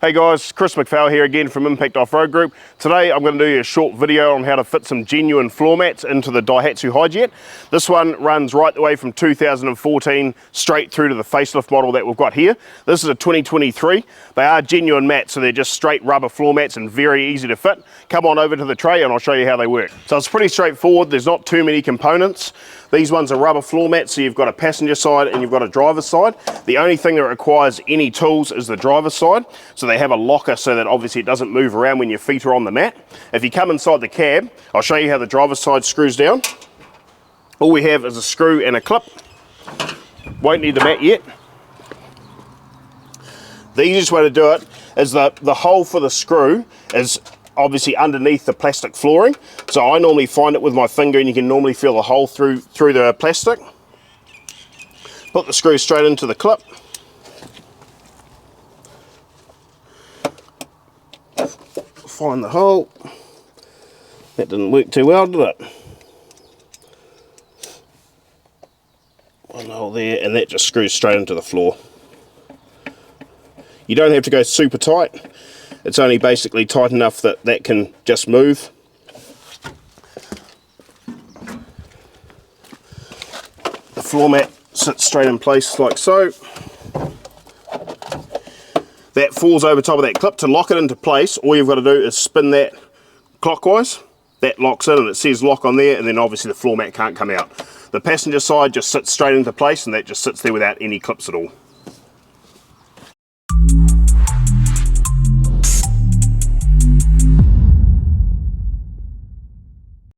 Hey guys, Chris McPhail here again from Impact Off-Road Group. Today I'm going to do you a short video on how to fit some genuine floor mats into the Daihatsu Hijet. This one runs right the way from 2014 straight through to the facelift model that we've got here. This is a 2023. They are genuine mats, so they're just straight rubber floor mats and very easy to fit. Come on over to the tray and I'll show you how they work. So it's pretty straightforward, there's not too many components. These ones are rubber floor mats, so you've got a passenger side and you've got a driver's side. The only thing that requires any tools is the driver's side. So they have a locker so that obviously it doesn't move around when your feet are on the mat. If you come inside the cab, I'll show you how the driver's side screws down. All we have is a screw and a clip. Won't need the mat yet. The easiest way to do it is the hole for the screw is obviously underneath the plastic flooring. So I normally find it with my finger and you can normally feel the hole through the plastic. Put the screw straight into the clip. Find the hole. That didn't work too well, did it? One hole there, and that just screws straight into the floor. You don't have to go super tight. It's only basically tight enough that that can just move. The floor mat sits straight in place like so. That falls over top of that clip. To lock it into place, all you've got to do is spin that clockwise. That locks in and it says lock on there, and then obviously the floor mat can't come out. The passenger side just sits straight into place and that just sits there without any clips at all.